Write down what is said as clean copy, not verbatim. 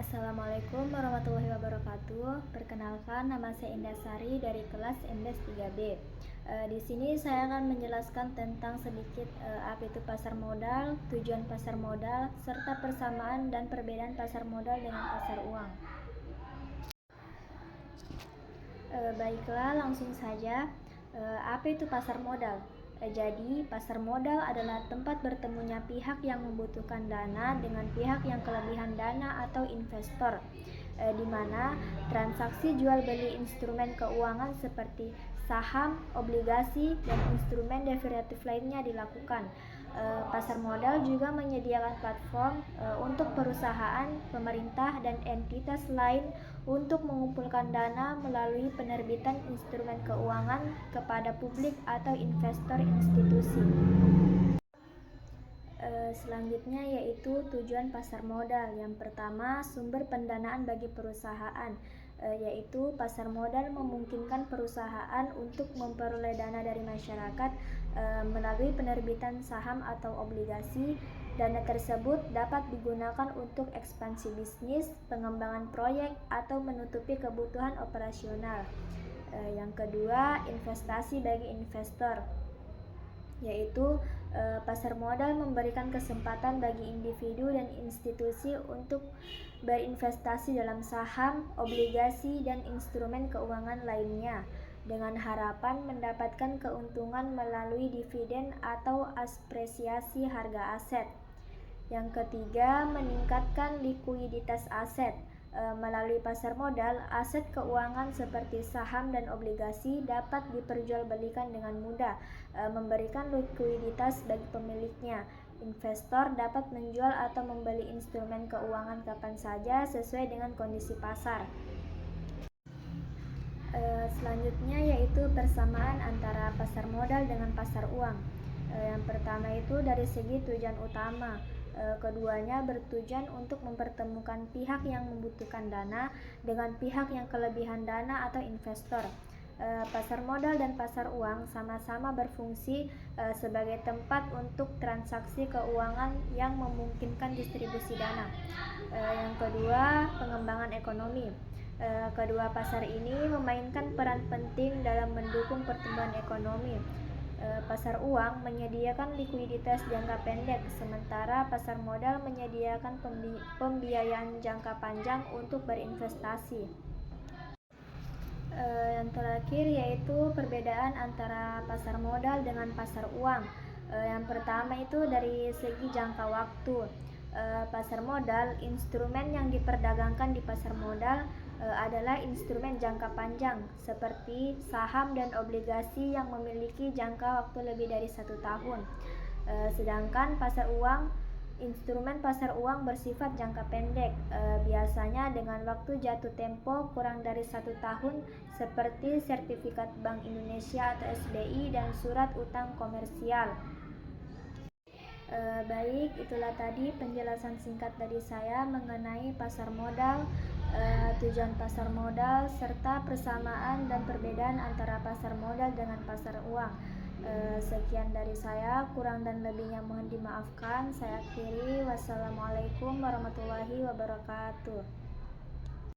Assalamualaikum warahmatullahi wabarakatuh. Perkenalkan, nama saya Indah Sari dari kelas MDes 3B. Di sini saya akan menjelaskan tentang sedikit apa itu pasar modal, tujuan pasar modal, serta persamaan dan perbedaan pasar modal dengan pasar uang. Baiklah, langsung saja. Apa itu pasar modal? Jadi, pasar modal adalah tempat bertemunya pihak yang membutuhkan dana dengan pihak yang kelebihan dana atau investor, di mana transaksi jual beli instrumen keuangan seperti saham, obligasi, dan instrumen derivatif lainnya dilakukan. Pasar modal juga menyediakan platform untuk perusahaan, pemerintah, dan entitas lain untuk mengumpulkan dana melalui penerbitan instrumen keuangan kepada publik atau investor institusi. Selanjutnya yaitu tujuan pasar modal. Yang pertama, sumber pendanaan bagi perusahaan, yaitu pasar modal memungkinkan perusahaan untuk memperoleh dana dari masyarakat melalui penerbitan saham atau obligasi. Dana tersebut dapat digunakan untuk ekspansi bisnis, pengembangan proyek, atau menutupi kebutuhan operasional. Yang kedua, investasi bagi investor, yaitu pasar modal memberikan kesempatan bagi individu dan institusi untuk berinvestasi dalam saham, obligasi, dan instrumen keuangan lainnya dengan harapan mendapatkan keuntungan melalui dividen atau apresiasi harga aset. Yang ketiga, meningkatkan likuiditas aset. Melalui pasar modal, aset keuangan seperti saham dan obligasi dapat diperjualbelikan dengan mudah, memberikan likuiditas bagi pemiliknya. Investor dapat menjual atau membeli instrumen keuangan kapan saja sesuai dengan kondisi pasar. Selanjutnya yaitu persamaan antara pasar modal dengan pasar uang. Yang pertama itu dari segi tujuan utama. Keduanya bertujuan untuk mempertemukan pihak yang membutuhkan dana dengan pihak yang kelebihan dana atau investor. Pasar modal dan pasar uang sama-sama berfungsi sebagai tempat untuk transaksi keuangan yang memungkinkan distribusi dana. Yang kedua, pengembangan ekonomi. Kedua pasar ini memainkan peran penting dalam mendukung pertumbuhan ekonomi. Pasar uang menyediakan likuiditas jangka pendek, sementara pasar modal menyediakan pembiayaan jangka panjang untuk berinvestasi. Yang terakhir yaitu perbedaan antara pasar modal dengan pasar uang. Yang pertama itu dari segi jangka waktu. Pasar modal, instrumen yang diperdagangkan di pasar modal adalah instrumen jangka panjang seperti saham dan obligasi yang memiliki jangka waktu lebih dari 1 tahun. Sedangkan instrumen pasar uang bersifat jangka pendek, biasanya dengan waktu jatuh tempo kurang dari 1 tahun seperti sertifikat Bank Indonesia atau SBI dan surat utang komersial. Baik, itulah tadi penjelasan singkat dari saya mengenai pasar modal, tujuan pasar modal, serta persamaan dan perbedaan antara pasar modal dengan pasar uang. Sekian dari saya, kurang dan lebihnya mohon dimaafkan. Saya akhiri, wassalamualaikum warahmatullahi wabarakatuh.